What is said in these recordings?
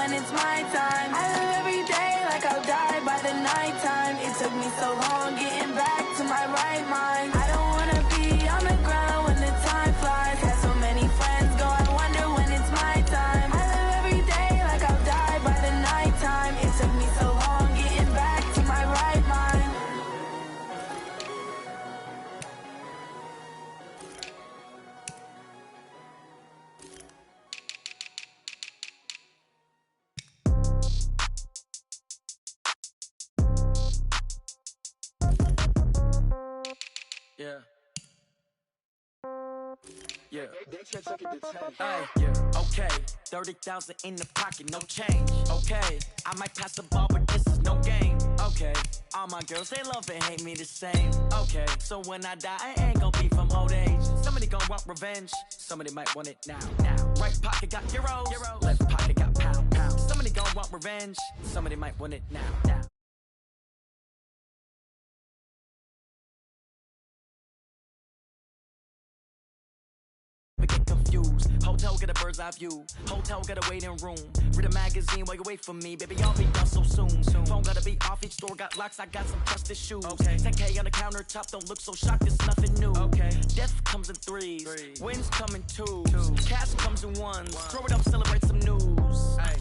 when it's my time. I live every day like I'll die by the nighttime. It took me so long getting back to my right mind. I don't wanna be on the ground when the time flies. Had so many friends go, I wonder when it's my time. I live every day like I'll die by the nighttime. It took me so long getting back to my right mind. Yeah. Yeah. Hey, yeah. Okay. 30,000 in the pocket, no change. Okay. I might pass the ball, but this is no game. Okay. All my girls, they love and hate me the same. Okay. So when I die, I ain't gonna be from old age. Somebody gonna want revenge. Somebody might want it now. Right pocket got euros. Left pocket got pound. Somebody gonna want revenge. Somebody might want it now. Get confused. Hotel get a bird's eye view. Hotel got a waiting room. Read a magazine while you wait for me. Baby, I'll be done so soon. Phone gotta be off. Each store got locks. I got some trusted shoes. Okay. 10K on the countertop. Don't look so shocked. It's nothing new. Okay. Death comes in threes. Wins come in twos. Cash comes in ones. Throw it up, celebrate some news. Ay.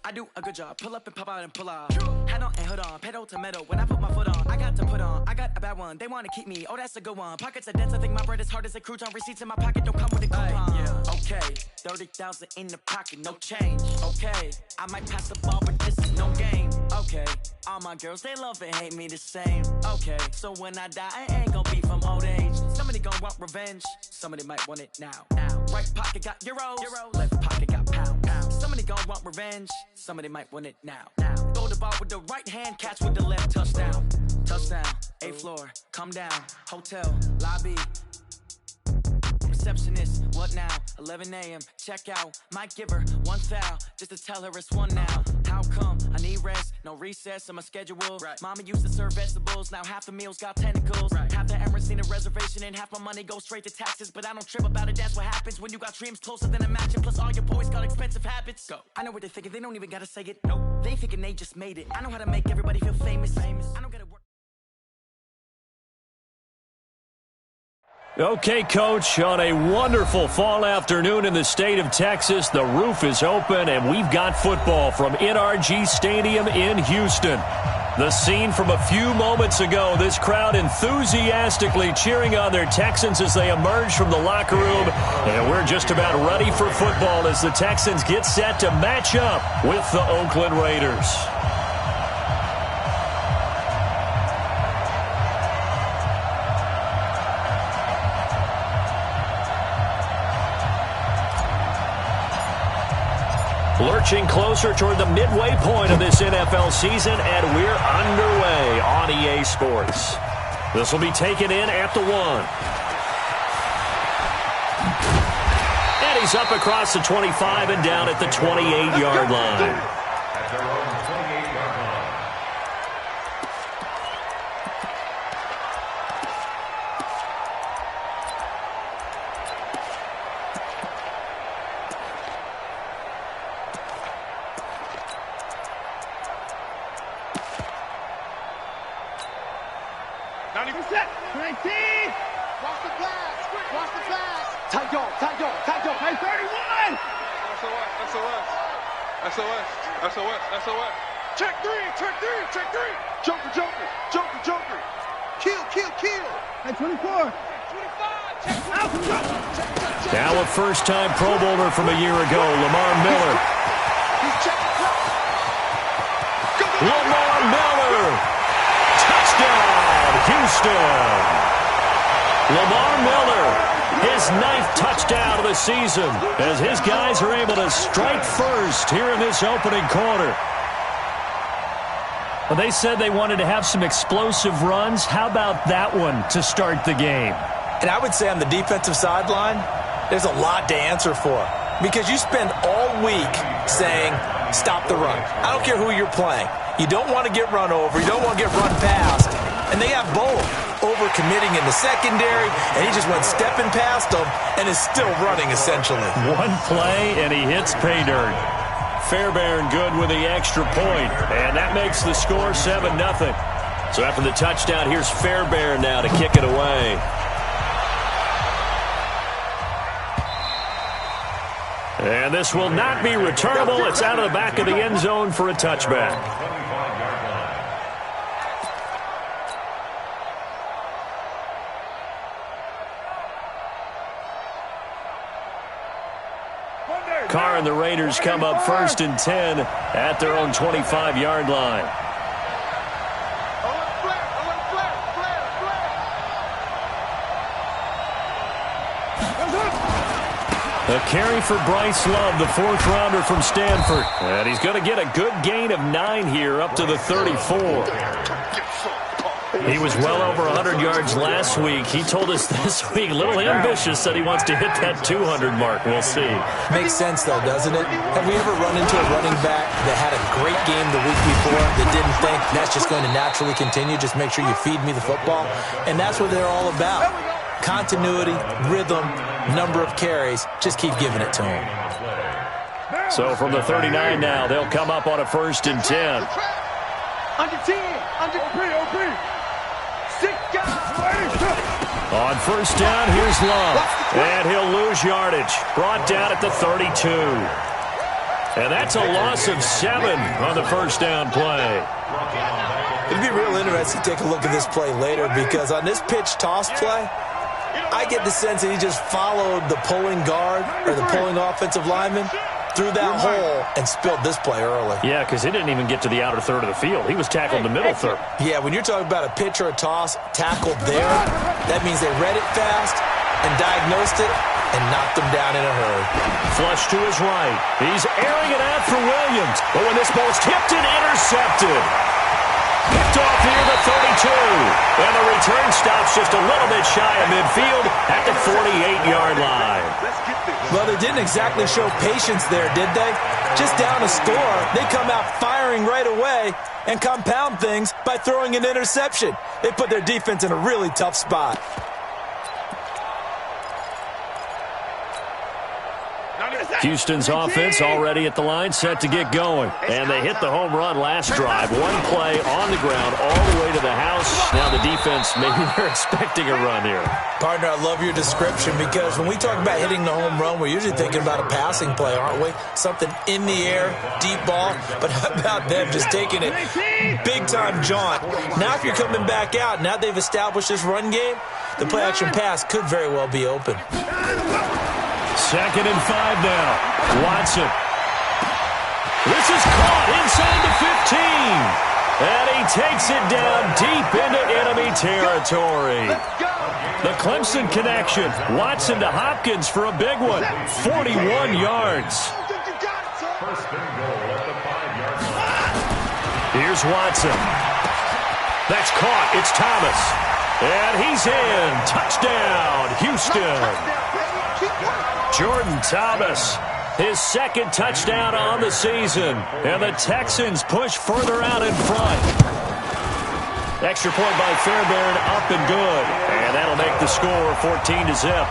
I do a good job. Pull up and pop out and pull off. Hat on and hood on. Pedal to metal. When I put my foot on, I got to put on. I got a bad one. They want to keep me. Oh, that's a good one. Pockets are dense. I think my bread is hard as a crouton. Receipts in my pocket don't come with a coupon. Yeah. Okay. 30,000 in the pocket. No change. Okay. I might pass the ball, but this is no game. Okay. All my girls, they love and hate me the same. Okay. So when I die, I ain't gonna be from old age. Somebody gonna want revenge. Somebody might want it now. Right pocket got euros. Left pocket got pound. Somebody gonna want revenge. Somebody might want it now. Throw the ball with the right hand, catch with the left. Touchdown. Touchdown. 8th floor. Come down. Hotel. Lobby. Receptionist. What now? 11 a.m. Check out. Might give her one foul just to tell her it's one now. How come? I need rest. No recess in my schedule. Right. Mama used to serve vegetables. Now half the meals got tentacles. Right. Half the Emirates need a reservation and half my money goes straight to taxes. But I don't trip about it. That's what happens when you got dreams closer than a mansion. Plus all your boys got expensive habits. Go. I know what they're thinking. They don't even gotta say it. Nope. They thinking they just made it. I know how to make everybody feel famous. I don't gotta work. Okay, Coach, on a wonderful fall afternoon in the state of Texas, the roof is open, and we've got football from NRG Stadium in Houston. The scene from a few moments ago, this crowd enthusiastically cheering on their Texans as they emerge from the locker room, and we're just about ready for football as the Texans get set to match up with the Oakland Raiders. Lurching closer toward the midway point of this NFL season, and we're underway on EA Sports. This will be taken in at the 1. And he's up across the 25 and down at the 28-yard line. SOS. Check three. Joker. Kill. At 24. 25. Now a first-time Pro Bowler from a year ago, Lamar Miller. Lamar Miller. Touchdown, Houston. Lamar Miller. His 9th touchdown of the season as his guys are able to strike first here in this opening quarter. Well, they said they wanted to have some explosive runs. How about that one to start the game? And I would say on the defensive sideline, there's a lot to answer for because you spend all week saying, stop the run. I don't care who you're playing. You don't want to get run over. You don't want to get run past. And they have both. Over-committing in the secondary, and he just went stepping past them and is still running, essentially. One play, and he hits pay dirt. Fairbairn good with the extra point, and that makes the score 7-0. So after the touchdown, here's Fairbairn now to kick it away. And this will not be returnable. It's out of the back of the end zone for a touchback. Carr and the Raiders come up 1st and 10 at their own 25-yard line. A carry for Bryce Love, the 4th-rounder from Stanford. And he's going to get a good gain of 9 here up to the 34. He was well over 100 yards last week. He told us this week, a little ambitious, that he wants to hit that 200 mark. We'll see. Makes sense, though, doesn't it? Have we ever run into a running back that had a great game the week before that didn't think that's just going to naturally continue? Just make sure you feed me the football. And that's what they're all about. Continuity, rhythm, number of carries. Just keep giving it to him. So from the 39 now, they'll come up on a 1st and 10. Under 10, under OP. 6 guys. On 1st down, here's Love. And he'll lose yardage. Brought down at the 32. And that's a loss of 7 on the 1st down play. It'd be real interesting to take a look at this play later, because on this pitch toss play, I get the sense that he just followed the pulling guard or the pulling offensive lineman through that hole and spilled this play early. Yeah, because he didn't even get to the outer third of the field. He was tackled in the middle third. Yeah, when you're talking about a pitch or a toss tackled there, that means they read it fast and diagnosed it and knocked him down in a hurry. Flush to his right. He's airing it out for Williams. But when this ball's tipped and intercepted. Picked off here the 32. And the return stops just a little bit shy of midfield at the 48-yard line. Well, they didn't exactly show patience there, did they? Just down a score, they come out firing right away and compound things by throwing an interception. They put their defense in a really tough spot. Houston's offense already at the line, set to get going. And they hit the home run last drive. One play on the ground all the way to the house. Now the defense, maybe they're expecting a run here. Partner, I love your description, because when we talk about hitting the home run, we're usually thinking about a passing play, aren't we? Something in the air, deep ball. But how about them just taking it big-time jaunt? Now if you're coming back out, now they've established this run game, the play-action pass could very well be open. 2nd and 5 now. Watson. This is caught inside the 15. And he takes it down deep into enemy territory. The Clemson connection. Watson to Hopkins for a big one. 41 yards. Here's Watson. That's caught. It's Thomas. And he's in. Touchdown, Houston. Jordan Thomas, his 2nd touchdown on the season. And the Texans push further out in front. Extra point by Fairbairn, up and good. And that'll make the score 14-0.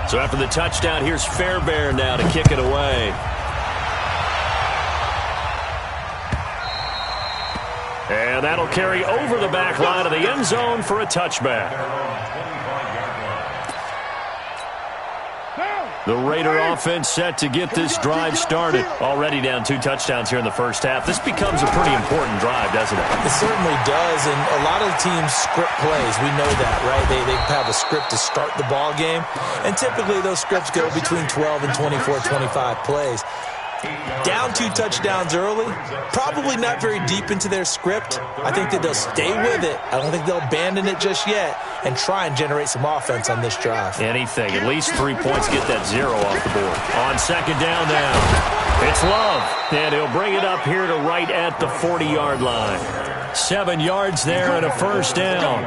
So after the touchdown, here's Fairbairn now to kick it away. And that'll carry over the back line of the end zone for a touchback. The Raider offense set to get this drive started. Already down 2 touchdowns here in the first half. This becomes a pretty important drive, doesn't it? It certainly does, and a lot of teams script plays. We know that, right? They have a script to start the ball game, and typically those scripts go between 12 and 24, 25 plays. Down 2 touchdowns early, probably not very deep into their script. I think that they'll stay with it. I don't think they'll abandon it just yet and try and generate some offense on this drive. Anything. At least 3 points, get that 0 off the board. On 2nd down now, it's Love. And he'll bring it up here to right at the 40-yard line. 7 yards there and a 1st down.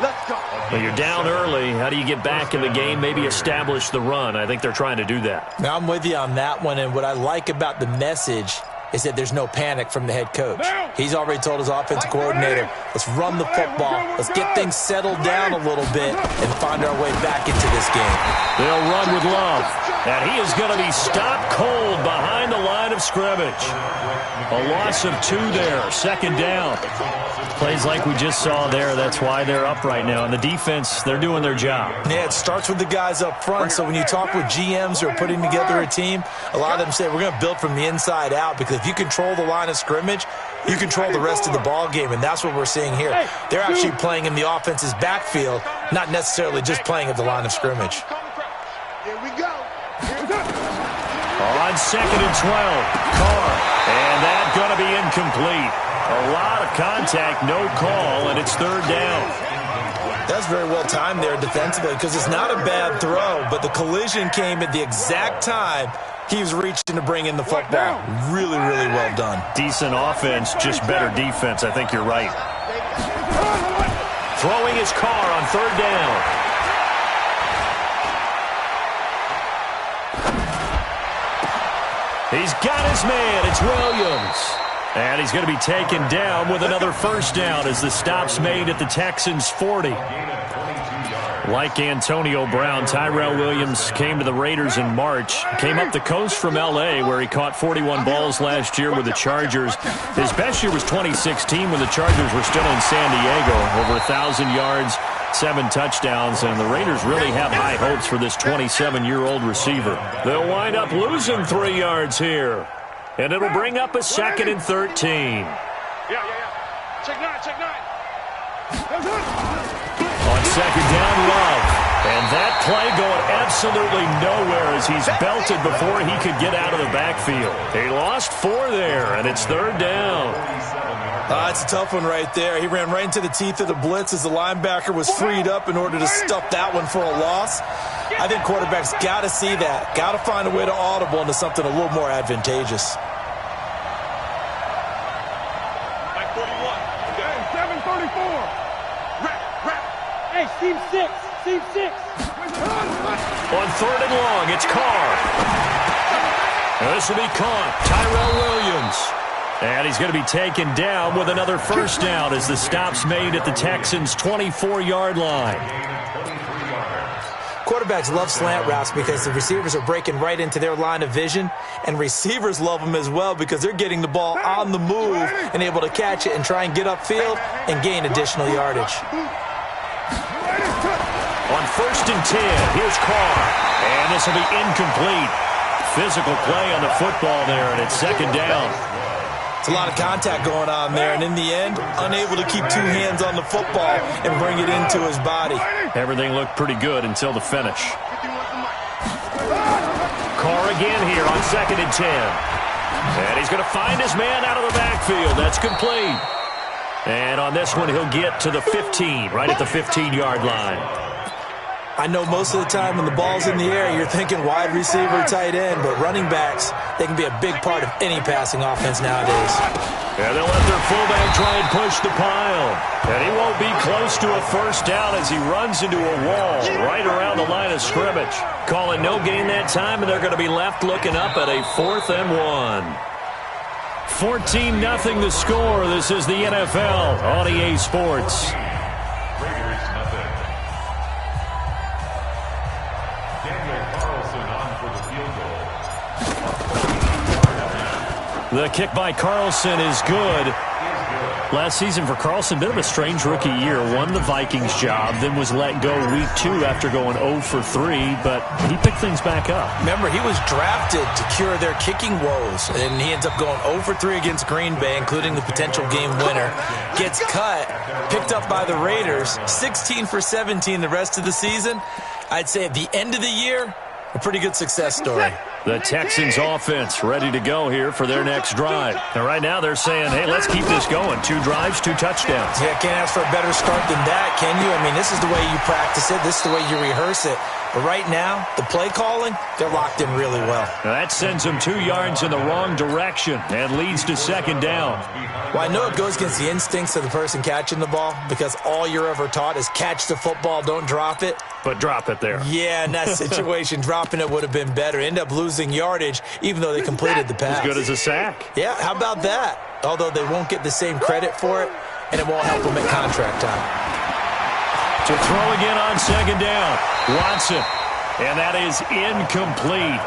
Let's go. Well, you're down early. How do you get back in the game, maybe establish the run? I think they're trying to do that. Now, I'm with you on that one, and what I like about the message is that there's no panic from the head coach. He's already told his offensive coordinator, let's run the football, let's get things settled down a little bit and find our way back into this game. They'll run with Love, and he is going to be stopped cold behind the line of scrimmage. A loss of 2 there, second down. Plays like we just saw there, that's why they're up right now. And the defense, they're doing their job. Yeah, it starts with the guys up front. So when you talk with GMs who are putting together a team, a lot of them say we're going to build from the inside out, because if you control the line of scrimmage, you control the rest of the ball game, and that's what we're seeing here. They're actually playing in the offense's backfield, not necessarily just playing at the line of scrimmage. Here we go. On 2nd and 12, Carr, and that's going to be incomplete. A lot of contact, no call, and it's 3rd down. That's very well timed there defensively, because it's not a bad throw, but the collision came at the exact time he was reaching to bring in the football. Really, really well done. Decent offense, just better defense. I think you're right. Throwing his Carr on 3rd down. He's got his man. It's Williams. And he's going to be taken down with another 1st down as the stop's made at the Texans' 40. Like Antonio Brown, Tyrell Williams came to the Raiders in March. Came up the coast from L.A., where he caught 41 balls last year with the Chargers. His best year was 2016 when the Chargers were still in San Diego. Over 1,000 yards, 7 touchdowns, and the Raiders really have high hopes for this 27-year-old receiver. They'll wind up losing 3 yards here. And it'll bring up a 2nd and 13. Yeah. Check 9. On 2nd down, Love. And that play going absolutely nowhere as he's belted before he could get out of the backfield. He lost 4 there, and it's 3rd down. It's a tough one right there. He ran right into the teeth of the blitz as the linebacker was freed up in order to stuff that one for a loss. I think quarterbacks got to see that. Got to find a way to audible into something a little more advantageous. Like 41. Okay. 734. Rap. Hey, Team 6. On 3rd and long, it's Carr. This will be caught. Tyrell Williams. And he's going to be taken down with another 1st down as the stop's made at the Texans' 24-yard line. Quarterbacks love slant routes because the receivers are breaking right into their line of vision, and receivers love them as well because they're getting the ball on the move and able to catch it and try and get upfield and gain additional yardage. On 1st and 10, here's Carr, and this will be incomplete. Physical play on the football there, and it's 2nd down. It's a lot of contact going on there, and in the end, unable to keep 2 hands on the football and bring it into his body. Everything looked pretty good until the finish. Carr again here on 2nd and 10. And he's going to find his man out of the backfield. That's complete. And on this one, he'll get to the 15, right at the 15-yard line. I know most of the time when the ball's in the air, you're thinking wide receiver, tight end, but running backs, they can be a big part of any passing offense nowadays. Yeah, they'll let their fullback try and push the pile. And he won't be close to a 1st down as he runs into a wall right around the line of scrimmage. Calling no gain that time, and they're going to be left looking up at a 4th and 1. 14-0 the score. This is the NFL on EA Sports. The kick by Carlson is good. Last season for Carlson, bit of a strange rookie year. Won the Vikings job, then was let go week 2 after going 0 for 3, but he picked things back up. Remember, he was drafted to cure their kicking woes, and he ends up going 0 for 3 against Green Bay, including the potential game winner. Gets cut, picked up by the Raiders, 16 for 17 the rest of the season. I'd say at the end of the year, a pretty good success story. The Texans offense ready to go here for their next drive. And right now they're saying, hey, let's keep this going. 2 drives, 2 touchdowns. Yeah, can't ask for a better start than that, can you? I mean, this is the way you practice it. This is the way you rehearse it. But right now, the play calling, they're locked in really well. Now that sends them 2 yards in the wrong direction and leads to second down. Well, I know it goes against the instincts of the person catching the ball because all you're ever taught is catch the football, don't drop it. But drop it there. Yeah, in that situation, dropping it would have been better. End up losing yardage even though they completed the pass. As good as a sack. Yeah, how about that? Although they won't get the same credit for it, and it won't help them at contract time. To throw again on second down. Watson. And that is incomplete.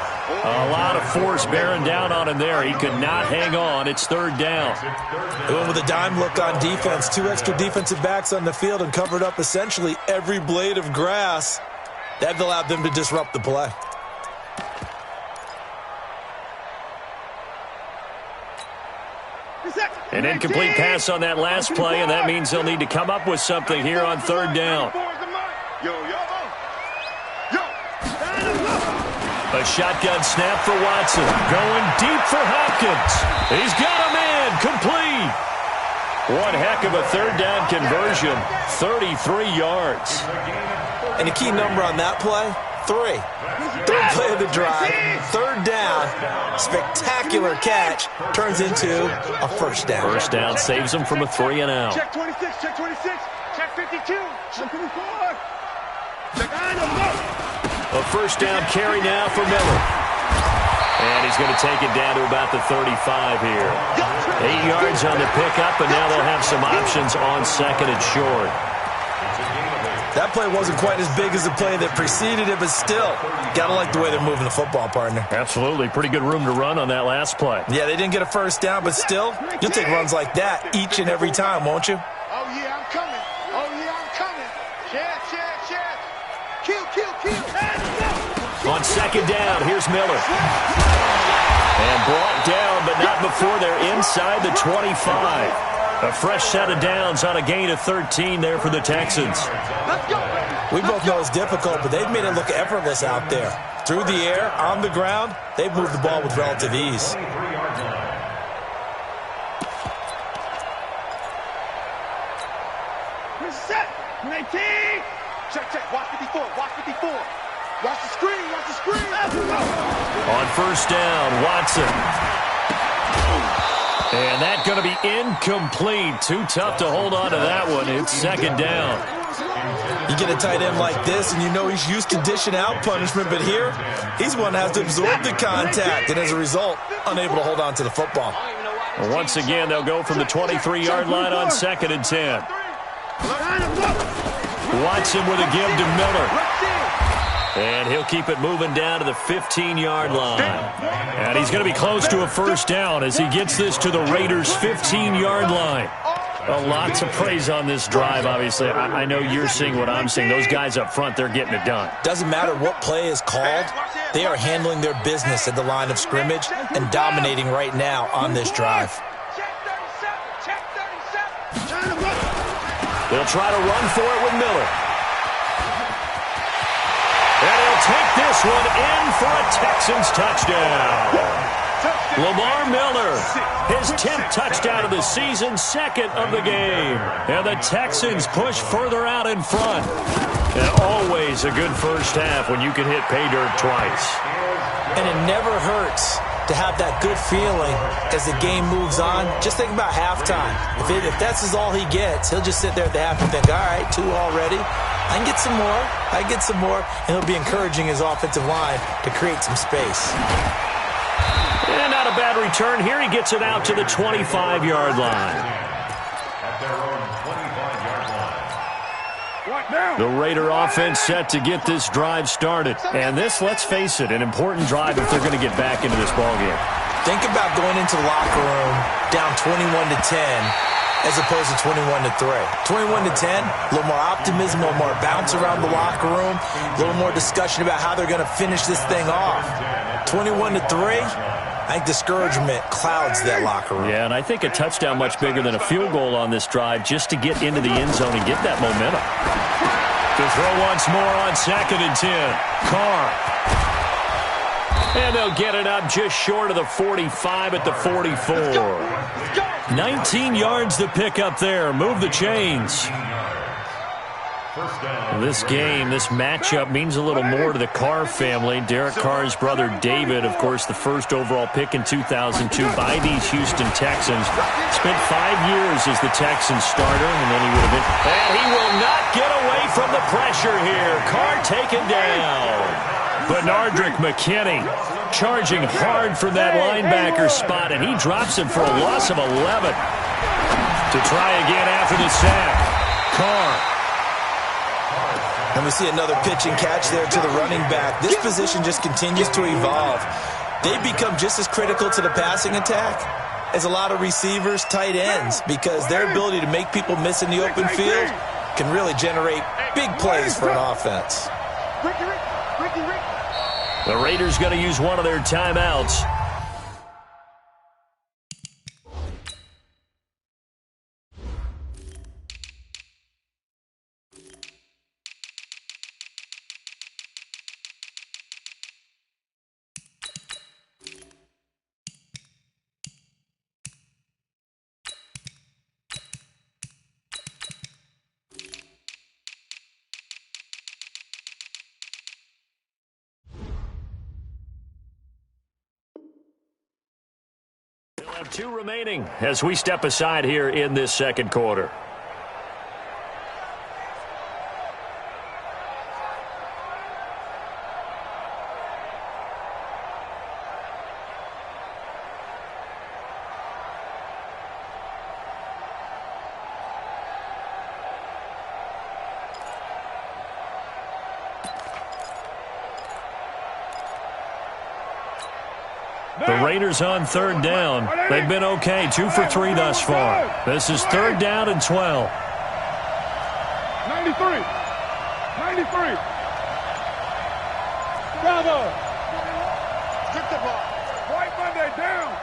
A lot of force bearing down on him there. He could not hang on. It's third down. They went with a dime look on defense. 2 extra defensive backs on the field and covered up essentially every blade of grass. That allowed them to disrupt the play. An incomplete pass on that last play, and that means they'll need to come up with something here on third down. A shotgun snap for Watson. Going deep for Hopkins. He's got him in. Complete. One heck of a third down conversion. 33 yards. And the key number on that play, 3. Third play of the drive, third down, spectacular catch, turns into a first down. First down saves them from a 3-and-out. Check 26, check 26, check 52, check 24. Check A first down carry now for Miller. And he's going to take it down to about the 35 here. 8 yards on the pickup, and now they'll have some options on second and short. That play wasn't quite as big as the play that preceded it, but still, got to like the way they're moving the football, partner. Absolutely. Pretty good room to run on that last play. Yeah, they didn't get a first down, but still, you'll take runs like that each and every time, won't you? Oh, yeah, I'm coming. Oh, yeah, I'm coming. Check, check, check. Kill, kill, kill. On second down, here's Miller. And brought down, but not before they're inside the 25. A fresh set of downs on a gain of 13 there for the Texans. We both know it's difficult, but they've made it look effortless out there. Through the air, on the ground, they've moved the ball with relative ease. Set. 19. Check, check. Watch 54. Watch 54. Watch the screen. Watch the screen. On first down, Watson. And that's going to be incomplete. Too tough to hold on to that one. It's second down. You get a tight end like this, and you know he's used to dishing out punishment, but here, he's one that has to absorb the contact, and as a result, unable to hold on to the football. Well, once again, they'll go from the 23-yard line on second and 10. Watson with a give to Miller. And he'll keep it moving down to the 15-yard line. And he's going to be close to a first down as he gets this to the Raiders' 15-yard line. A lot to praise on this drive, obviously. I know you're seeing what I'm seeing. Those guys up front, they're getting it done. Doesn't matter what play is called. They are handling their business at the line of scrimmage and dominating right now on this drive. They'll try to run for it with Miller. And he'll take this one in for a Texans touchdown. Lamar Miller, his 10th touchdown of the season, second of the game. And the Texans push further out in front. And always a good first half when you can hit pay dirt twice. And it never hurts to have that good feeling as the game moves on. Just think about halftime. If that's all he gets, he'll just sit there at the half and think, all right, 2 already. I can get some more. I can get some more. And he'll be encouraging his offensive line to create some space. And not a bad return here. He gets it out to the 25-yard line. The Raider offense set to get this drive started. And this, let's face it, an important drive if they're going to get back into this ballgame. Think about going into the locker room down 21-10 as opposed to 21-3. 21-10, a little more optimism, a little more bounce around the locker room, a little more discussion about how they're going to finish this thing off. 21-3, I think discouragement clouds that locker room. Yeah, and I think a touchdown much bigger than a field goal on this drive just to get into the end zone and get that momentum. To throw once more on second and 10. Carr. And they'll get it up just short of the 45 at the 44. 19 yards to pick up there. Move the chains. This game, this matchup means a little more to the Carr family. Derek Carr's brother David, of course, the first overall pick in 2002 by these Houston Texans. Spent 5 years as the Texans starter, and then he would have been... And he will not get away from the pressure here. Carr taken down. Benardrick McKinney charging hard from that linebacker spot, and he drops him for a loss of 11. To try again after the sack. Carr. And we see another pitch and catch there to the running back. This position just continues to evolve. They become just as critical to the passing attack as a lot of receivers, tight ends, because their ability to make people miss in the open field can really generate big plays for an offense. The Raiders going to use one of their timeouts. We'll have 2 remaining as we step aside here in this second quarter. The Raiders on third down. They've been okay, 2 for 3 thus far. This is third down and 12. 93. Bravo. Get the ball. White Monday down.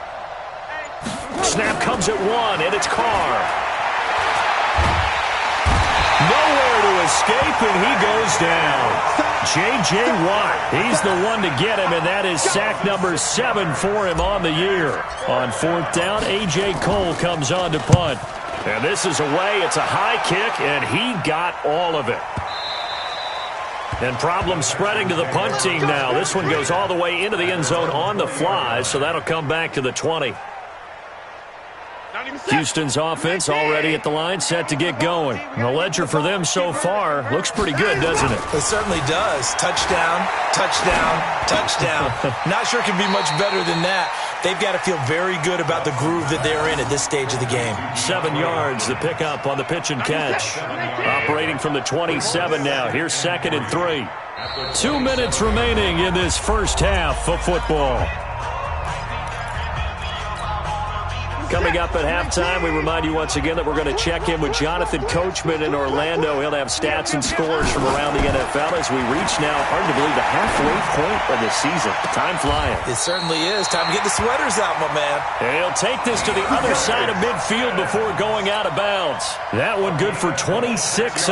Snap comes at 1, and it's Carr. Nowhere to escape, and he goes down. J.J. Watt, he's the one to get him, and that is sack number 7 for him on the year. On fourth down, A.J. Cole comes on to punt. And this is away. It's a high kick, and he got all of it. And problems spreading to the punt team now. This one goes all the way into the end zone on the fly, so that'll come back to the 20. Houston's offense already at the line, set to get going. And the ledger for them so far looks pretty good, doesn't it? It certainly does. Touchdown, touchdown, touchdown. Not sure it can be much better than that. They've got to feel very good about the groove that they're in at this stage of the game. 7 yards, the pickup on the pitch and catch. Operating from the 27 now. Here's 2nd and 3. 2 minutes remaining in this first half of football. Coming up at halftime, we remind you once again that we're going to check in with Jonathan Coachman in Orlando. He'll have stats and scores from around the NFL as we reach now, hard to believe, the halfway point of the season. Time flying. It certainly is. Time to get the sweaters out, my man. And he'll take this to the other side of midfield before going out of bounds. That one good for 26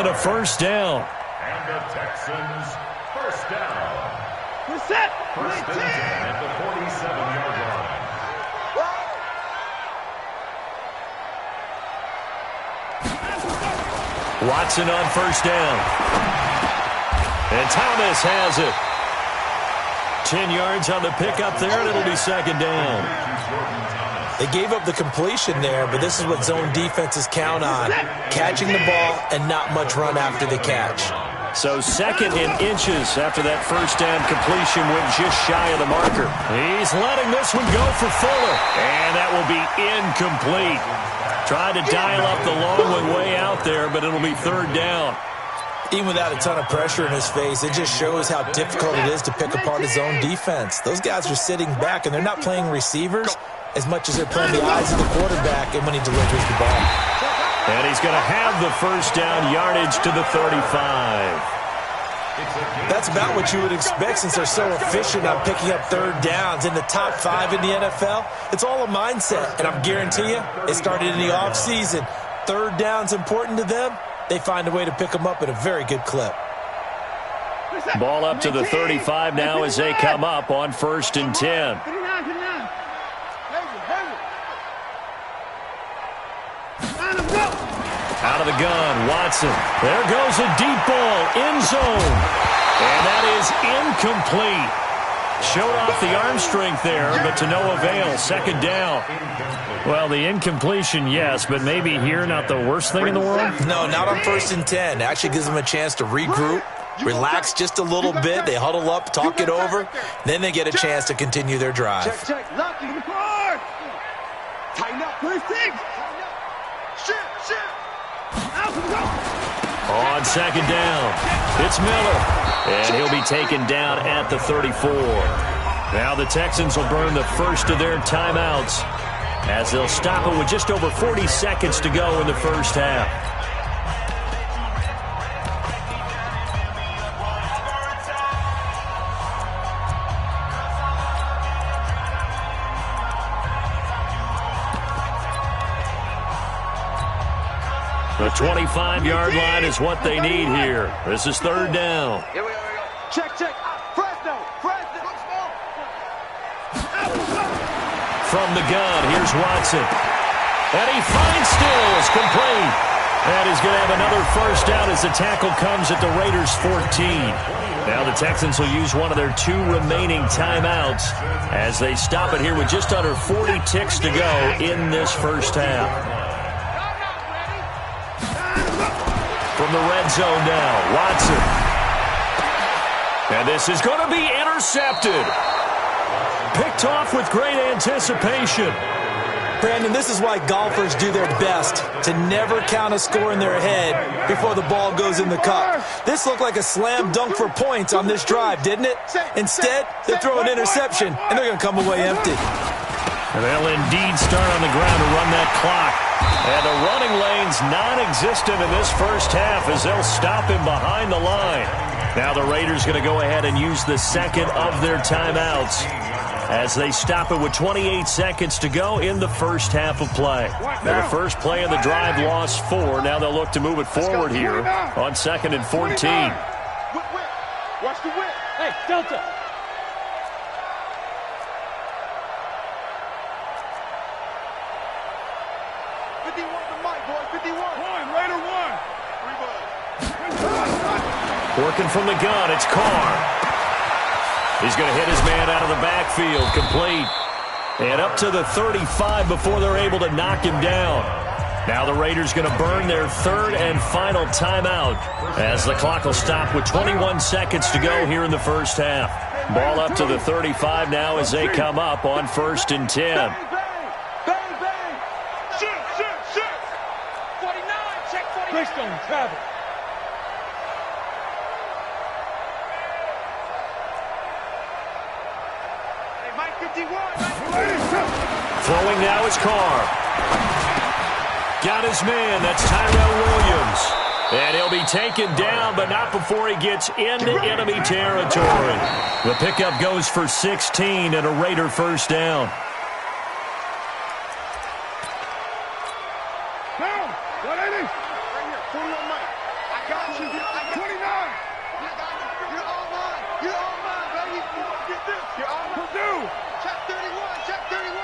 and a first down. And the Texans, first down. We're set. First and 10 at the 47-yard line. Watson on first down. And Thomas has it. 10 yards on the pickup there, and it'll be second down. They gave up the completion there, but this is what zone defenses count on. Catching the ball and not much run after the catch. So 2nd and inches after that first down completion went just shy of the marker. He's letting this one go for Fuller. And that will be incomplete. Tried to dial up the long one way out there, but it'll be third down. Even without a ton of pressure in his face, it just shows how difficult it is to pick apart his own defense. Those guys are sitting back, and they're not playing receivers as much as they're playing the eyes of the quarterback and when he delivers the ball. And he's going to have the first down, yardage to the 35. That's about what you would expect since they're so efficient on picking up third downs in the top 5 in the NFL. It's all a mindset, and I guarantee you, it started in the offseason. Third down's important to them. They find a way to pick them up at a very good clip. Ball up to the 35 now as they come up on 1st and 10. Out Out of the gun, Watson. There goes a deep ball, end zone. And that is incomplete. Showed off the arm strength there, but to no avail. Second down. Well, the incompletion, yes, but maybe here not the worst thing in the world? No, not on 1st and 10. Actually gives them a chance to regroup, relax just a little bit. They huddle up, talk it over. Then they get a chance to continue their drive. Check. Lucky. Tighten up. 36. Shift. On second down, it's Miller. And he'll be taken down at the 34. Now the Texans will burn the first of their timeouts as they'll stop it with just over 40 seconds to go in the first half. The 25-yard line is what they need here. This is third down. Here we go. Check. Fresno. From the gun, here's Watson. And he finds Stills, complete. And he's going to have another first down as the tackle comes at the Raiders' 14. Now the Texans will use one of their 2 remaining timeouts as they stop it here with just under 40 ticks to go in this first half. From the red zone now, Watson. And this is going to be intercepted. Picked off with great anticipation. Brandon, this is why golfers do their best to never count a score in their head before the ball goes in the cup. This looked like a slam dunk for points on this drive, didn't it? Instead, they throw an interception, and they're going to come away empty. And they'll indeed start on the ground to run that clock. And the running lane's non-existent in this first half as they'll stop him behind the line. Now the Raiders going to go ahead and use the second of their timeouts as they stop it with 28 seconds to go in the first half of play. Now the first play of the drive lost 4. Now they'll look to move it forward here on 2nd and 14. Watch the whip. Hey, Delta. Working from the gun, it's Carr. He's going to hit his man out of the backfield, complete. And up to the 35 before they're able to knock him down. Now the Raiders going to burn their 3rd and final timeout as the clock will stop with 21 seconds to go here in the first half. Ball up to the 35 now as they come up on 1st and 10. Bang, bang. Shoot. 49, check 49. Greystone, travel. Throwing now is Carr. Got his man. That's Tyrell Williams. And he'll be taken down, but not before he gets into enemy territory. The pickup goes for 16 and a Raider first down. Down. 180. Right here. 41 Mike. I got you. 29. You're all mine. You're all mine, baby. Get this. You're all mine. Purdue. Check 31. Check 31.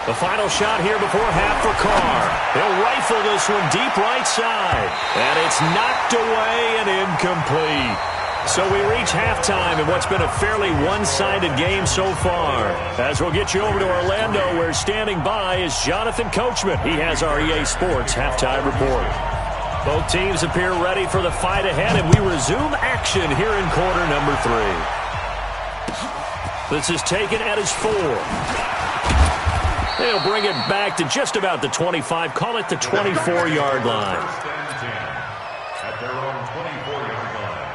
The final shot here before half for Carr. He'll rifle this one deep right side. And it's knocked away and incomplete. So we reach halftime in what's been a fairly one-sided game so far. As we'll get you over to Orlando, where standing by is Jonathan Coachman. He has our EA Sports halftime report. Both teams appear ready for the fight ahead, and we resume action here in quarter number 3. This is taken at his 4. They'll bring it back to just about the 25. Call it the 24-yard line. At their own 24-yard line.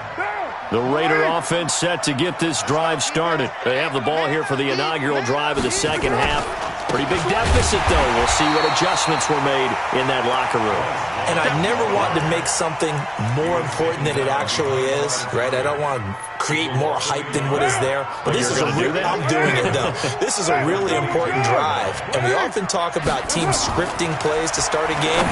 The Raider offense set to get this drive started. They have the ball here for the inaugural drive of the second half. Pretty big deficit, though. We'll see what adjustments were made in that locker room. And I never want to make something more important than it actually is, right? I don't want to create more hype than what is there. But this is I'm doing it, though. This is a really important drive. And we often talk about teams scripting plays to start a game.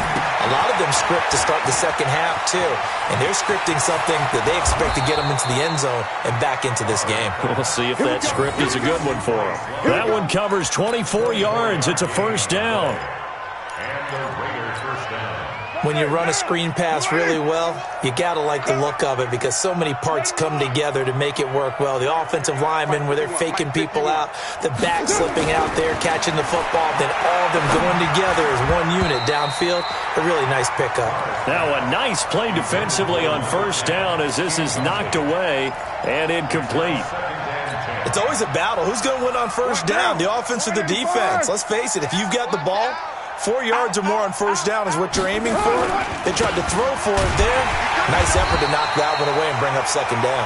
A lot of them script to start the second half, too. And they're scripting something that they expect to get them into the end zone and back into this game. We'll see if that script is a good one for them. That one covers 24 yards. It's a first down. And the Raiders When you run a screen pass really well, you got to like the look of it because so many parts come together to make it work well. The offensive linemen, where they're faking people out, the back slipping out there, catching the football, then all of them going together as one unit downfield. A really nice pickup. Now a nice play defensively on first down as this is knocked away and incomplete. It's always a battle. Who's going to win on first down, the offense or the defense? Let's face it, if you've got the ball, 4 yards or more on first down is what you're aiming for. They tried to throw for it there. Nice effort to knock that one away and bring up second down.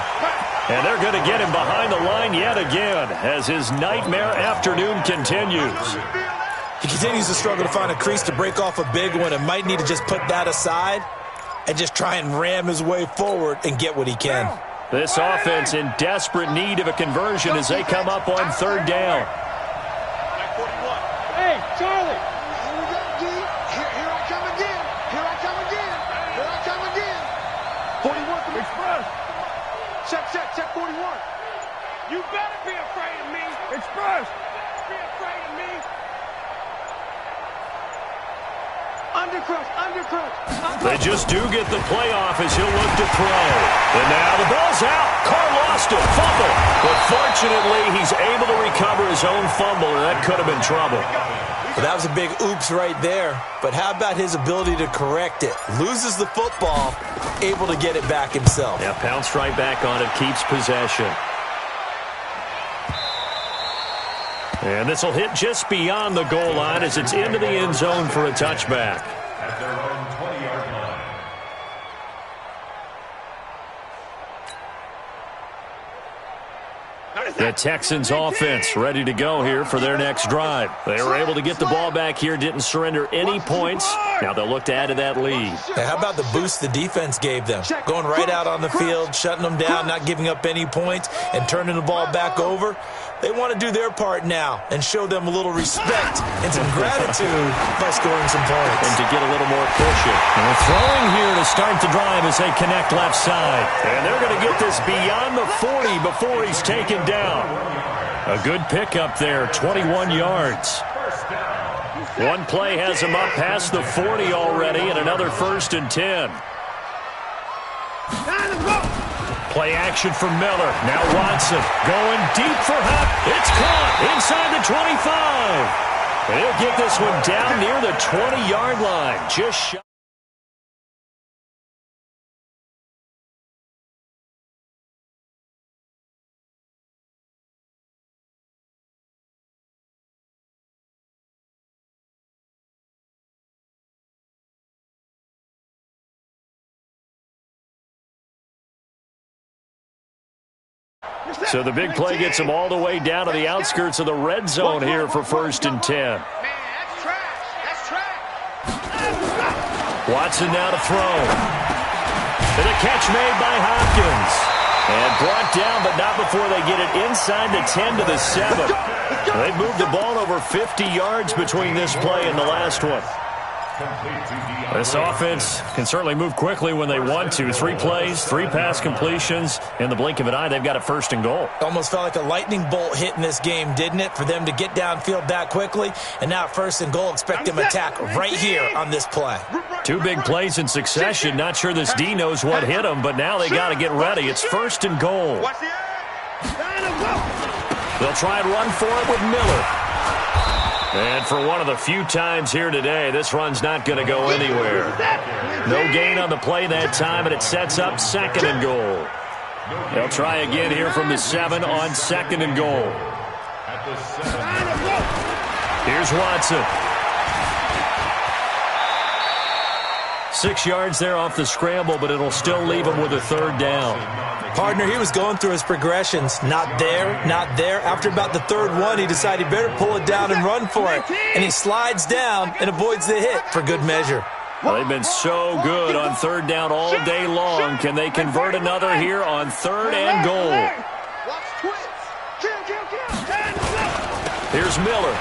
And they're going to get him behind the line yet again as his nightmare afternoon continues. He continues to struggle to find a crease to break off a big one and might need to just put that aside and just try and ram his way forward and get what he can. This offense in desperate need of a conversion as they come up on third down. Hey, Charlie. Here I come again. Here I come again. Here I come again. 41 from Express. Check 41. You better be afraid of me. Express. Be afraid of me. Undercrush. They just do get the playoff as he'll look to throw. And now the ball's out. Carr lost it. Fumble. But fortunately, he's able to recover his own fumble, and that could have been trouble. Well, that was a big oops right there. But how about his ability to correct it? Loses the football, able to get it back himself. Yeah, pounced right back on it, keeps possession. And this will hit just beyond the goal line as it's into the end zone for a touchback. At their own 20-yard line. The Texans offense ready to go here for their next drive. They were able to get the ball back here, didn't surrender any points. Now they'll look to add to that lead. Hey, how about the boost the defense gave them? Going right out on the field, shutting them down, not giving up any points, and turning the ball back over. They want to do their part now and show them a little respect and some gratitude by scoring some points. And to get a little more pushing. And they're throwing here to start the drive as they connect left side. And they're going to get this beyond the 40 before he's taken down. A good pickup there, 21 yards. One play has him up past the 40 already, and another 1st and 10. Play action for Miller. Now Watson going deep for Huck. It's caught inside the 25. And he'll get this one down near the 20-yard line. Just shot. So the big play gets him all the way down to the outskirts of the red zone here for 1st and 10. Man, that's trash. That's trash. Watson now to throw. And a catch made by Hopkins. And brought down, but not before they get it inside the 10 to the 7. They've moved the ball over 50 yards between this play and the last one. This offense can certainly move quickly when they want to. 3 plays, 3 pass completions. In the blink of an eye, they've got a 1st and goal. Almost felt like a lightning bolt hit in this game, didn't it? For them to get downfield that quickly. And now 1st and goal, expect them to attack right here on this play. 2 big plays in succession. Not sure this D knows what hit them, but now they got to get ready. It's 1st and goal. They'll try and run for it with Miller. And for one of the few times here today, this run's not going to go anywhere. No gain on the play that time, and it sets up 2nd and goal. They'll try again here from the 7 on 2nd and goal. Here's Watson. 6 yards there off the scramble, but it'll still leave him with a 3rd down. Partner, he was going through his progressions. Not there, not there. After about the 3rd one, he decided he better pull it down and run for it. And he slides down and avoids the hit for good measure. Well, they've been so good on 3rd down all day long. Can they convert another here on 3rd and goal? Here's Miller.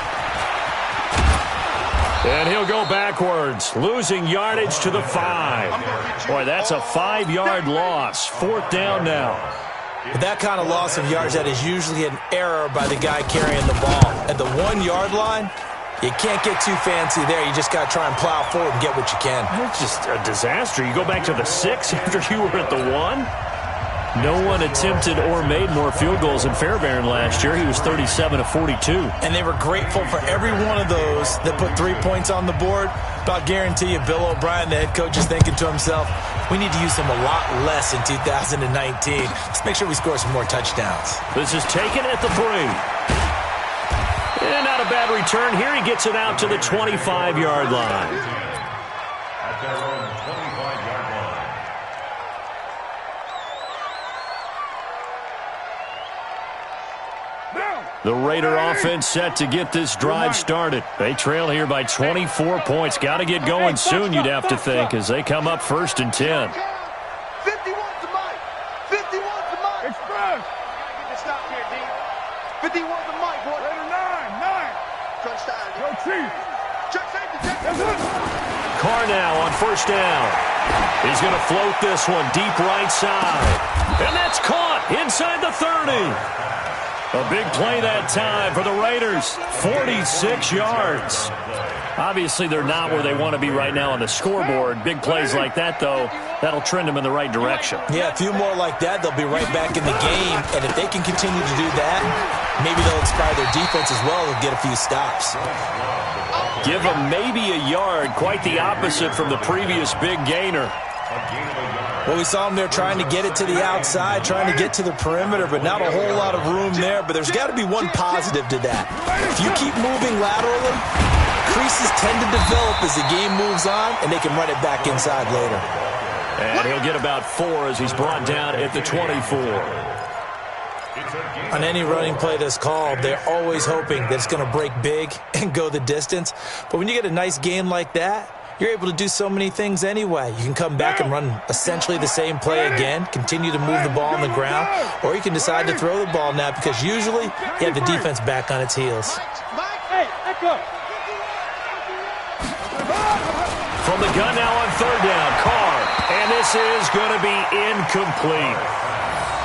And he'll go backwards, losing yardage to the 5. Boy, that's a 5-yard loss. 4th down now. With that kind of loss of yards, that is usually an error by the guy carrying the ball. At the 1-yard line, You can't get too fancy there. You just got to try and plow forward and get what you can. It's just a disaster. You go back to the 6 after you were at the 1. No one attempted or made more field goals than Fairbairn last year. He was 37 of 42. And they were grateful for every one of those that put 3 points on the board. But I'll guarantee you, Bill O'Brien, the head coach, is thinking to himself, we need to use him a lot less in 2019. Let's make sure we score some more touchdowns. This is taken at the 3. And not a bad return here. He gets it out to the 25-yard line. At their own 25-yard line. The Raider offense set to get this drive started. They trail here by 24 points. Got to get going soon, you'd have to think, as they come up 1st and 10. 51 to Mike. 51 to Mike. Express. Get the stop here, D. 51 to Mike, boy. Raider 9. Touchdown. Go Chief. Check safety. Carr now on 1st down. He's going to float this one deep right side. And that's caught inside the 30. A big play that time for the Raiders. 46 yards. Obviously, they're not where they want to be right now on the scoreboard. Big plays like that, though, that'll trend them in the right direction. Yeah, a few more like that, they'll be right back in the game. And if they can continue to do that, maybe they'll inspire their defense as well and get a few stops. Give them maybe a yard. Quite the opposite from the previous big gainer. Well, we saw them there trying to get it to the outside, trying to get to the perimeter, but not a whole lot of room there. But there's got to be one positive to that. If you keep moving laterally, creases tend to develop as the game moves on, and they can run it back inside later. And he'll get about 4 as he's brought down at the 24. On any running play that's called, they're always hoping that it's going to break big and go the distance. But when you get a nice game like that, you're able to do so many things anyway. You can come back and run essentially the same play again, continue to move the ball on the ground, or you can decide to throw the ball now because usually you have the defense back on its heels. From the gun now on 3rd down, Carr. And this is going to be incomplete.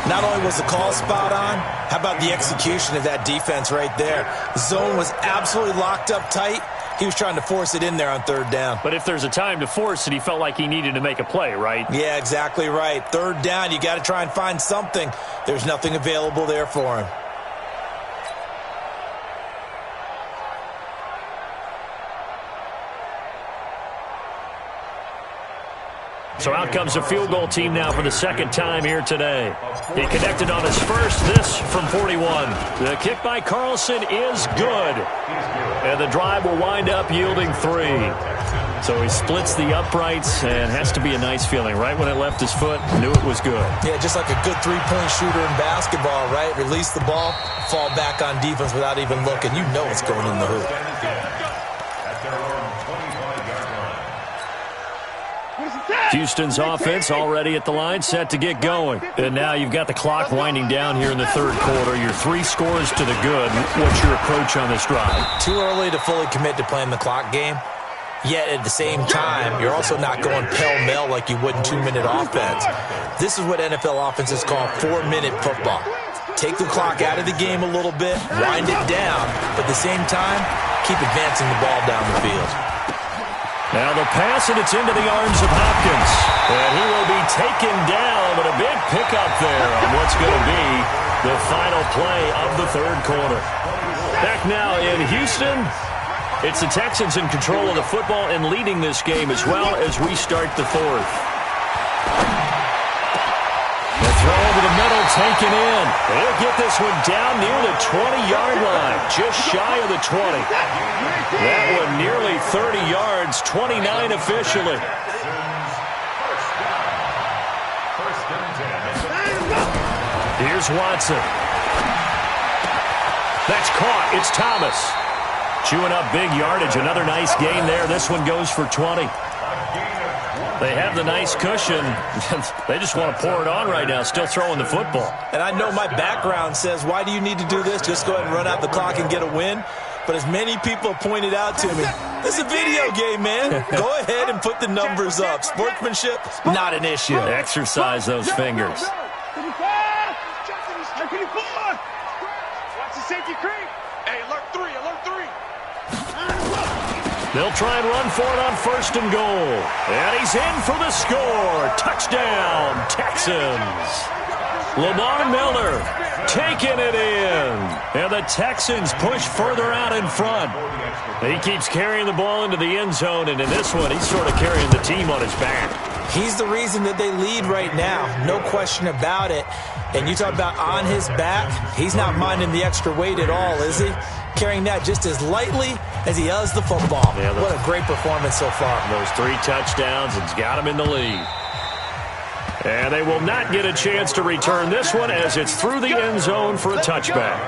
Not only was the call spot on, how about the execution of that defense right there? The zone was absolutely locked up tight. He was trying to force it in there on 3rd down. But if there's a time to force it, he felt like he needed to make a play, right? Yeah, exactly right. 3rd down, you got to try and find something. There's nothing available there for him. So out comes a field goal team now for the 2nd time here today. He connected on his first, this from 41. The kick by Carlson is good. And the drive will wind up yielding 3. So he splits the uprights and has to be a nice feeling. Right when it left his foot, knew it was good. Yeah, just like a good 3-point shooter in basketball, right? Release the ball, fall back on defense without even looking. You know it's going in the hoop. Houston's offense already at the line, set to get going. And now you've got the clock winding down here in the 3rd quarter. Your 3 scores to the good. What's your approach on this drive? Too early to fully commit to playing the clock game. Yet at the same time, you're also not going pell-mell like you would in 2-minute offense. This is what NFL offenses call 4-minute football. Take the clock out of the game a little bit, wind it down, but at the same time, keep advancing the ball down the field. Now the pass, and it's into the arms of Hopkins. And he will be taken down, but a big pickup there on what's going to be the final play of the 3rd quarter. Back now in Houston, it's the Texans in control of the football and leading this game as well as we start the 4th. The throw over the middle taken in. They'll get this one down near the 20-yard line, just shy of the 20. That one nearly 30 yards, 29 officially. Here's Watson. That's caught. It's Thomas. Chewing up big yardage. Another nice gain there. This one goes for 20. They have the nice cushion. They just want to pour it on right now, still throwing the football. And I know my background says, why do you need to do this? Just go ahead and run out the clock and get a win. But as many people pointed out to me, this is a video game, man. Go ahead and put the numbers up. Sportsmanship, not an issue. Exercise those fingers. Watch the safety creep. Hey, alert 3, alert 3. They'll try and run for it on 1st and goal. And he's in for the score. Touchdown, Texans. Lamar Miller taking it in. And the Texans push further out in front. He keeps carrying the ball into the end zone, and in this one, he's sort of carrying the team on his back. He's the reason that they lead right now. No question about it. And you talk about on his back, he's not minding the extra weight at all, is he? Carrying that just as lightly as he does the football. Yeah, what a great performance so far. Those 3 touchdowns, it's got him in the lead. And they will not get a chance to return this one as it's through the end zone for a touchback.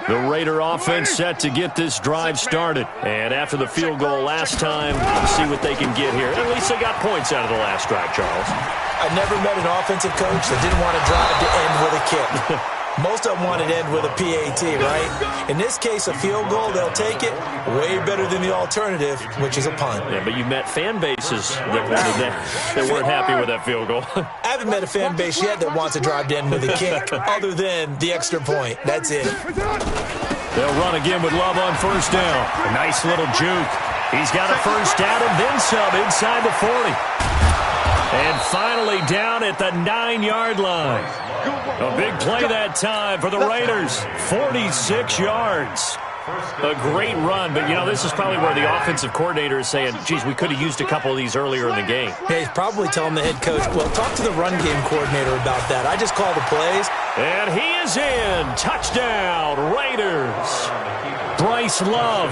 The Raider offense set to get this drive started. And after the field goal last time, we'll see what they can get here. At least they got points out of the last drive, Charles. I never met an offensive coach that didn't want to drive to end with a kick. Most of them want to end with a PAT, right? In this case, a field goal, they'll take it. Way better than the alternative, which is a punt. Yeah, but you met fan bases that wanted that weren't happy with that field goal. I haven't met a fan base yet that wants to drive to end with a kick, other than the extra point. That's it. They'll run again with Love on 1st down. A nice little juke. He's got a 1st down and then some inside the 40. And finally down at the 9-yard line. A big play that time for the Raiders. 46 yards. A great run, but, you know, this is probably where the offensive coordinator is saying, geez, we could have used a couple of these earlier in the game. Yeah, he's probably telling the head coach, well, talk to the run game coordinator about that. I just call the plays. And he is in. Touchdown, Raiders. Bryce Love,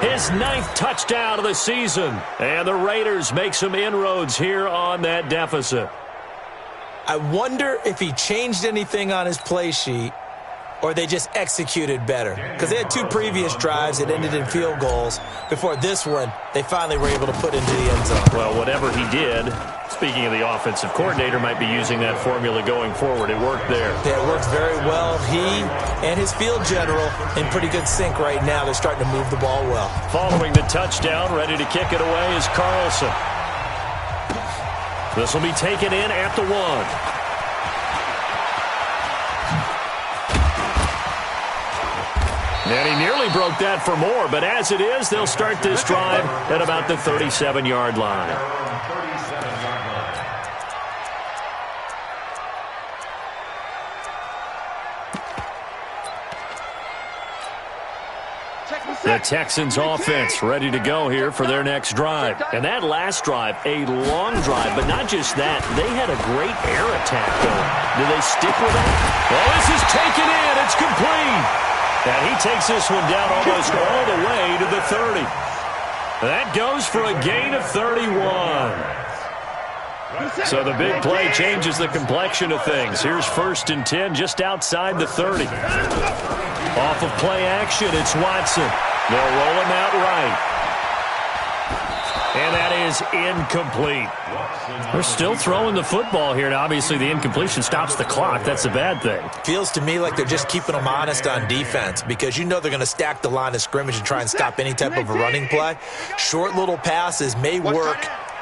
his 9th touchdown of the season. And the Raiders make some inroads here on that deficit. I wonder if he changed anything on his play sheet or they just executed better. Because they had 2 previous drives that ended in field goals. Before this one, they finally were able to put into the end zone. Well, whatever he did, speaking of the offensive coordinator, might be using that formula going forward. It worked there. Yeah, it worked very well. He and his field general in pretty good sync right now. They're starting to move the ball well. Following the touchdown, ready to kick it away is Carlson. This will be taken in at the 1. And he nearly broke that for more, but as it is, they'll start this drive at about the 37-yard line. The Texans offense ready to go here for their next drive. And that last drive, a long drive, but not just that. They had a great air attack going. Do they stick with that? Well, this is taken in. It's complete. And he takes this one down almost all the way to the 30. That goes for a gain of 31. So the big play changes the complexion of things. Here's 1st and 10 just outside the 30. Off of play action, it's Watson. They'll roll him out right. And that is incomplete. They're still throwing the football here, and obviously the incompletion stops the clock. That's a bad thing. Feels to me like they're just keeping them honest on defense because you know they're going to stack the line of scrimmage and try and stop any type of a running play. Short little passes may work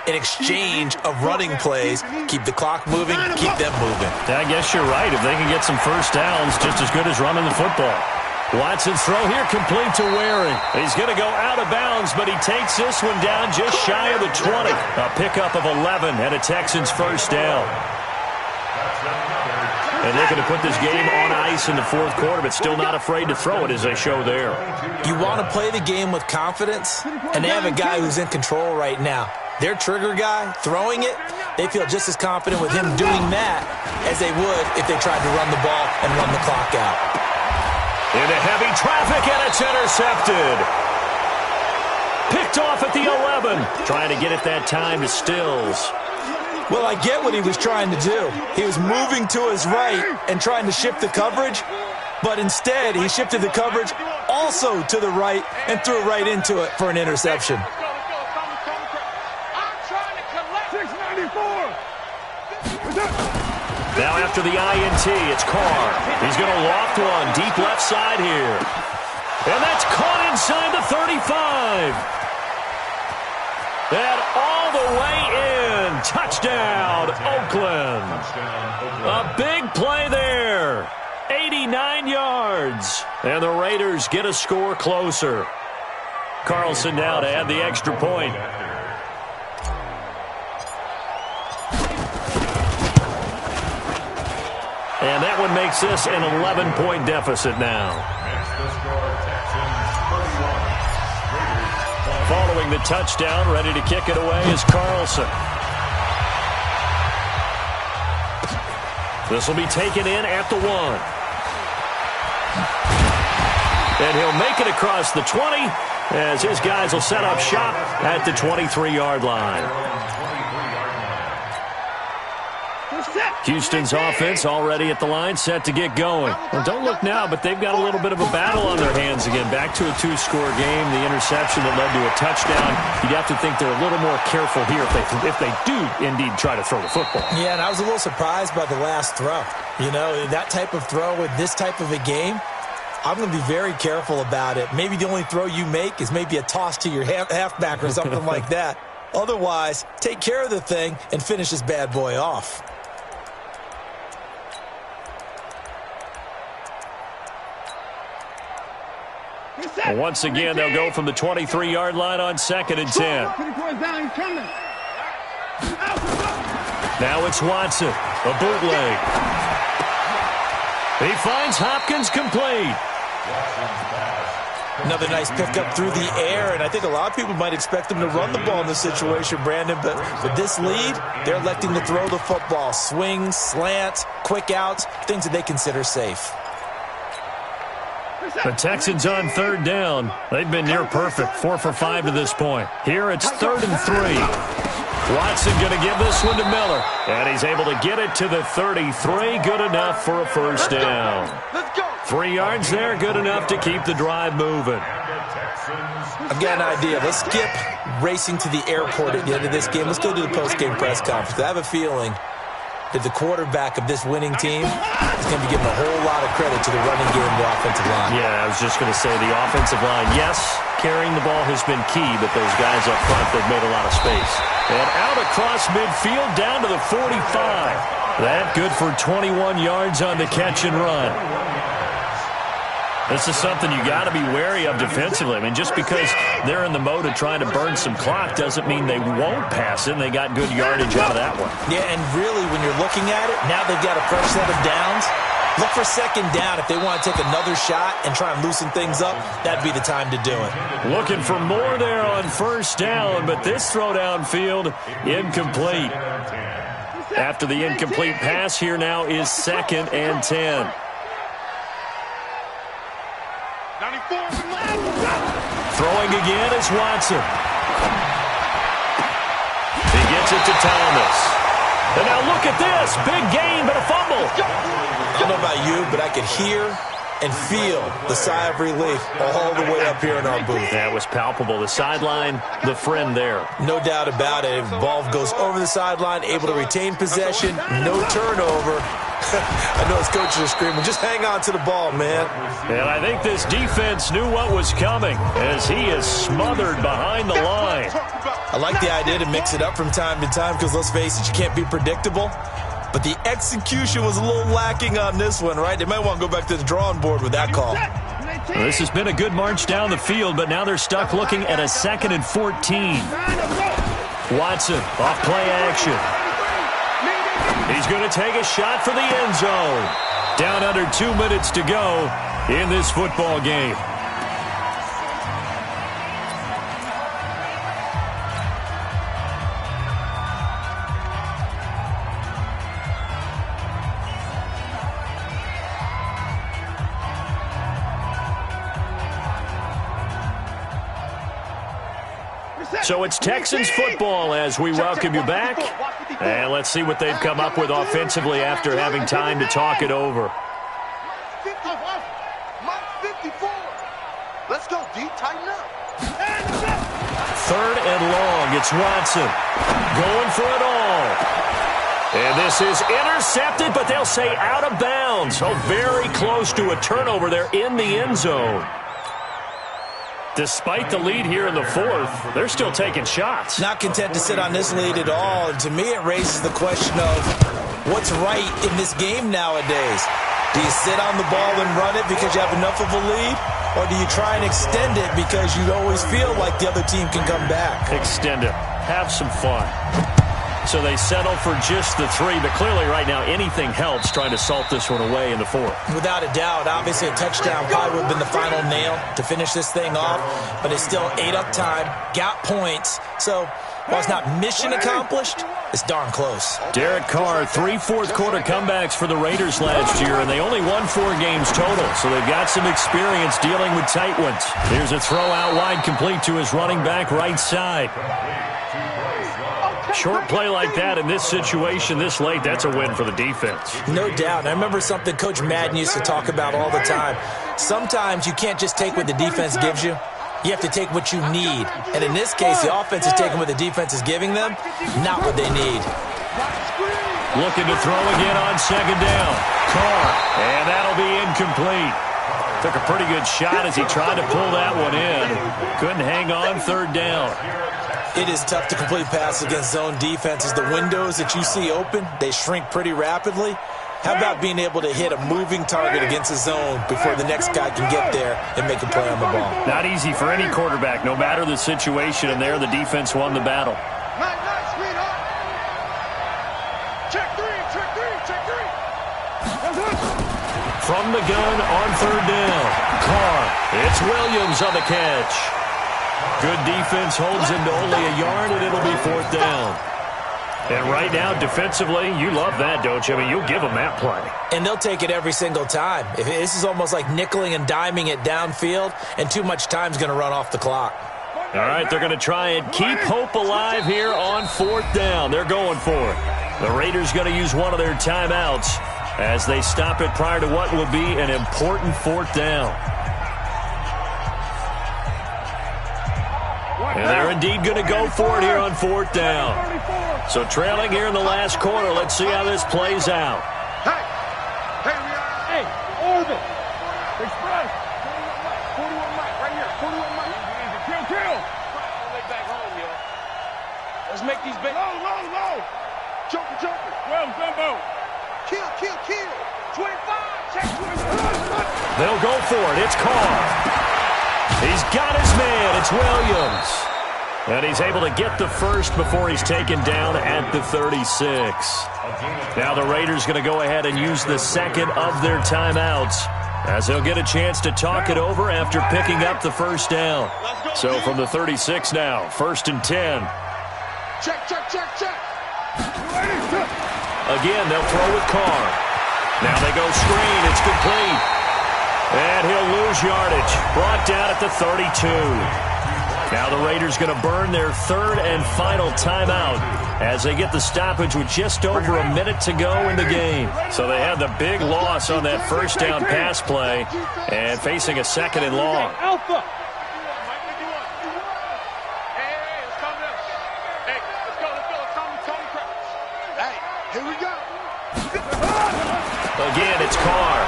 in exchange of running plays. Keep the clock moving, keep them moving. I guess you're right. If they can get some 1st downs, just as good as running the football. Watson's throw here complete to Waring. He's going to go out of bounds, but he takes this one down just shy of the 20. A pickup of 11 and a Texans 1st down. And they're going to put this game on ice in the 4th quarter, but still not afraid to throw it as they show there. You want to play the game with confidence, and they have a guy who's in control right now. Their trigger guy, throwing it, they feel just as confident with him doing that as they would if they tried to run the ball and run the clock out. Into heavy traffic, and it's intercepted. Picked off at the 11. Trying to get it that time to Stills. Well, I get what he was trying to do. He was moving to his right and trying to shift the coverage, but instead he shifted the coverage also to the right and threw right into it for an interception. Now after the INT, it's Carr. He's going to loft one deep left side here. And that's caught inside the 35. And all the way in. Touchdown, Oakland. A big play there. 89 yards. And the Raiders get a score closer. Carlson now to add the extra point. And that one makes this an 11-point deficit now. Following the touchdown, ready to kick it away is Carlson. This will be taken in at the 1. And he'll make it across the 20 as his guys will set up shop at the 23-yard line. Houston's offense already at the line, set to get going. Well, don't look now, but they've got a little bit of a battle on their hands again. Back to a 2-score game, the interception that led to a touchdown. You'd have to think they're a little more careful here if they do indeed try to throw the football. Yeah, and I was a little surprised by the last throw. You know, that type of throw with this type of a game, I'm going to be very careful about it. Maybe the only throw you make is maybe a toss to your halfback or something like that. Otherwise, take care of the thing and finish this bad boy off. Once again, they'll go from the 23-yard line on 2nd and 10. Now it's Watson, a bootleg. He finds Hopkins complete. Another nice pickup through the air, and I think a lot of people might expect them to run the ball in this situation, Brandon, but with this lead, they're electing to throw the football. Swings, slants, quick outs, things that they consider safe. The Texans on 3rd down. They've been near perfect, 4 for 5 to this point. Here it's 3rd and 3. Watson going to give this one to Miller, and he's able to get it to the 33. Good enough for a first down. 3 yards there, good enough to keep the drive moving. I've got an idea. Let's skip racing to the airport at the end of this game. Let's go to the post-game press conference. I have a feeling that the quarterback of this winning team is going to be giving a whole lot of credit to the running game and the offensive line. Yeah, I was just going to say the offensive line, yes, carrying the ball has been key, but those guys up front, they've made a lot of space. And out across midfield, down to the 45. That good for 21 yards on the catch and run. This is something you got to be wary of defensively. I mean, just because they're in the mode of trying to burn some clock doesn't mean they won't pass it, and they got good yardage out of that one. Yeah, and really, when you're looking at it, now they've got a fresh set of downs. Look for 2nd down. If they want to take another shot and try and loosen things up, that'd be the time to do it. Looking for more there on 1st down, but this throw downfield, incomplete. After the incomplete pass, here now is 2nd and 10. Throwing again is Watson. He gets it to Thomas. And now look at this. Big gain, but a fumble. I don't know about you, but I could hear and feel the sigh of relief all the way up here in our booth. That was palpable. The sideline, the friend there. No doubt about it. If the ball goes over the sideline, able to retain possession, no turnover. I know his coaches are screaming, just hang on to the ball, man. And I think this defense knew what was coming as he is smothered behind the line. I like the idea to mix it up from time to time because, let's face it, you can't be predictable. But the execution was a little lacking on this one, right? They might want to go back to the drawing board with that call. Well, this has been a good march down the field, but now they're stuck looking at a 2nd and 14. Watson, off play action. He's going to take a shot for the end zone. Down under 2 minutes to go in this football game. So it's Texans football as we welcome you back. And let's see what they've come up with offensively after having time to talk it over. 54. Let's go, D. Tighten up. 3rd and long. It's Watson going for it all. And this is intercepted, but they'll say out of bounds. Oh, very close to a turnover there in the end zone. Despite the lead here in the 4th, they're still taking shots. Not content to sit on this lead at all. And to me, it raises the question of what's right in this game nowadays. Do you sit on the ball and run it because you have enough of a lead? Or do you try and extend it because you always feel like the other team can come back? Extend it. Have some fun. So they settle for just the 3, but clearly right now anything helps trying to salt this one away in the 4th. Without a doubt, obviously a touchdown probably would have been the final nail to finish this thing off, but it's still ate up time, got points, so while it's not mission accomplished, it's darn close. Derek Carr, 3 fourth-quarter comebacks for the Raiders last year, and they only won 4 games total, so they've got some experience dealing with tight ones. Here's a throw out wide, complete to his running back right side. Short play like that in this situation this late, that's a win for the defense. No doubt. And I remember something Coach Madden used to talk about all the time. Sometimes you can't just take what the defense gives you. You have to take what you need. And in this case, the offense is taking what the defense is giving them, not what they need. Looking to throw again on 2nd down. Carr, and that'll be incomplete. Took a pretty good shot as he tried to pull that one in. Couldn't hang on 3rd down. It is tough to complete passes against zone defenses. The windows that you see open, they shrink pretty rapidly. How about being able to hit a moving target against a zone before the next guy can get there and make a play on the ball? Not easy for any quarterback, no matter the situation, and there the defense won the battle. Nice, sweetheart. Check 3, check 3, check 3. From the gun on 3rd down. Carr, it's Williams on the catch. Good defense holds him to only a yard, and it'll be 4th down. And right now, defensively, you love that, don't you? I mean, you'll give them that play. And they'll take it every single time. This is almost like nickeling and diming it downfield, and too much time's going to run off the clock. All right, they're going to try and keep hope alive here on 4th down. They're going for it. The Raiders going to use one of their timeouts as they stop it prior to what will be an important 4th down. And they're indeed going to go for it here on 4th down. So trailing here in the last quarter. Let's see how this plays out. Hey, we are. Hey, Orbit. Express. 41 Mike, right here. 41 Mike. Kill. Back home, yo. Let's make these big. Low. Joker. Well, Gumbo. Kill. 25. Check 25. They'll go for it. It's Carr. He's got his man. It's Williams. And he's able to get the first before he's taken down at the 36. Now the Raiders going to go ahead and use the second of their timeouts as they'll get a chance to talk it over after picking up the 1st down. So from the 36 now, 1st and 10. Check. Again, they'll throw with Carr. Now they go screen. It's complete. And he'll lose yardage. Brought down at the 32. Now the Raiders going to burn their 3rd and final timeout as they get the stoppage with just over a minute to go in the game. So they had the big loss on that 1st down pass play and facing a 2nd and long. Alpha. Hey, here we go. Again, it's Carr.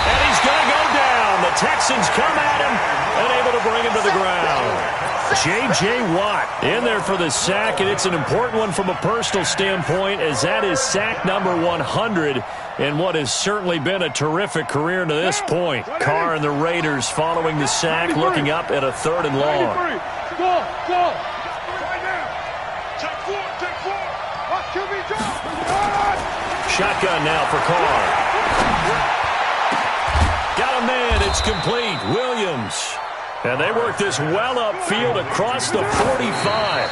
And he's going to go down. The Texans come at him and able to bring him to the ground. J.J. Watt in there for the sack, and it's an important one from a personal standpoint as that is sack number 100 in what has certainly been a terrific career to this point. Carr and the Raiders following the sack, looking up at a 3rd and long. Go. Check 4. Watch QB drop. Shotgun now for Carr. Got a man. It's complete. Williams. And they work this well upfield across the 45.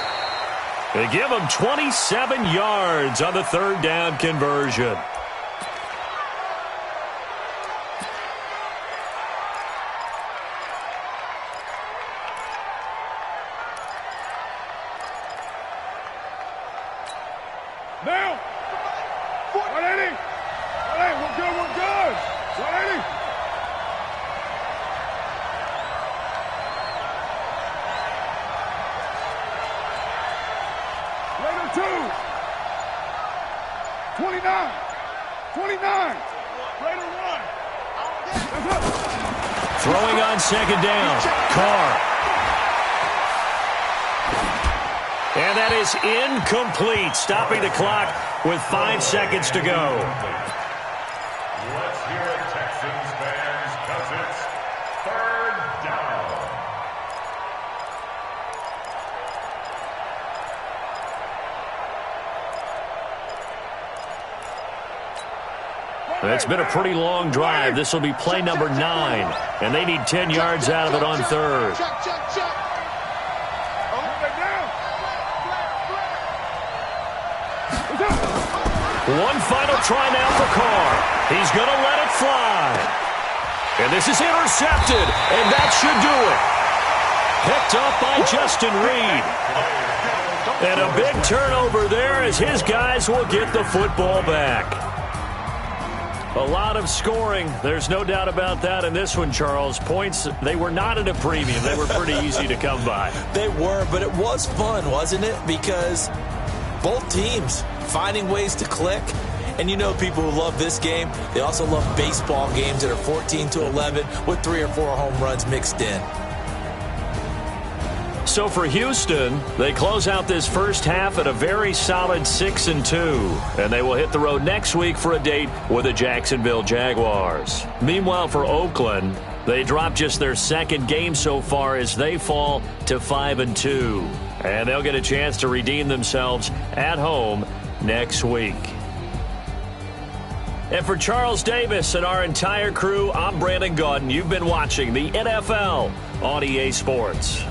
They give him 27 yards on the 3rd down conversion. Now. 180. Hey, we're good. 180. Raider 2. 29. Raider 1. Throwing on 2nd down. Carr. And that is incomplete. Stopping the clock with 5 seconds to go. Let's hear it, Texans fans, because it's 3rd down. It's been a pretty long drive. This will be play number 9, and they need 10 yards out of it on 3rd. One final try now for Carr. He's going to let it fly. And this is intercepted, and that should do it. Picked up by Justin Reed. And a big turnover there as his guys will get the football back. A lot of scoring. There's no doubt about that in this one, Charles. Points, they were not at a premium. They were pretty easy to come by. They were, but it was fun, wasn't it? Because both teams finding ways to click. And you know people who love this game, they also love baseball games that are 14-11 with 3 or 4 home runs mixed in. So for Houston, they close out this first half at a very solid 6-2. And they will hit the road next week for a date with the Jacksonville Jaguars. Meanwhile, for Oakland, they drop just their 2nd game so far as they fall to 5-2. And they'll get a chance to redeem themselves at home next week. And for Charles Davis and our entire crew, I'm Brandon Gaudin. You've been watching the NFL on EA Sports.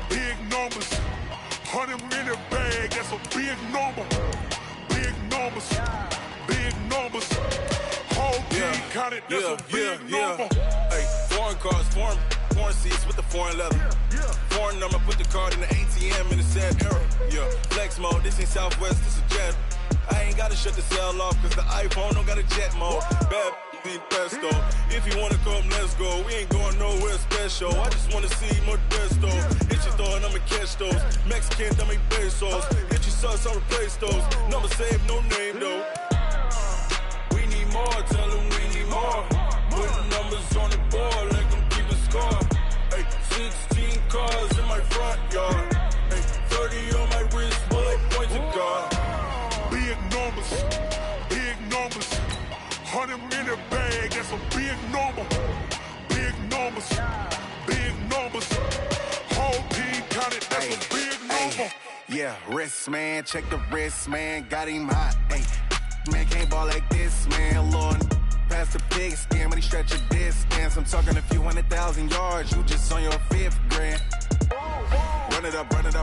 Big numbers, 100-minute bag, that's a big number. Big numbers, whole team counted, that's a big number. Hey, foreign cars, foreign seats with the foreign leather. Foreign number, put the card in the ATM in the sad era. Yeah, flex mode, this ain't Southwest, this is Jet. I ain't gotta shut the cell off, cause the iPhone don't got a jet mode. Bad need pesto. If you wanna come, let's go. We ain't going nowhere special. I just wanna see more desto. Hit your throw and I'ma catch those. Mexican, dummy pesos. Hit your sus, I'll replace those. Number save, no name though. We need more, tell them we need more. Put numbers on the board, let them keep a score. Hey, 16 cars in my front yard. Hey, 30 on my wrist, bullet points to God. Big numbers, 100-minute bag, that's a big number. Big numbers, whole team counted, that's a big number. Yeah, wrist man, check the wrist man, got him hot. Ay, man can't ball like this, man. Lord, past the pig skin, when he stretch a distance. I'm talking a few 100,000 yards, you just on your 5th grand. Run it up, count it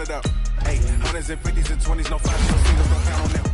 up. Hey, 100s and 50s and 20s, no flashes, no singles, don't count on them.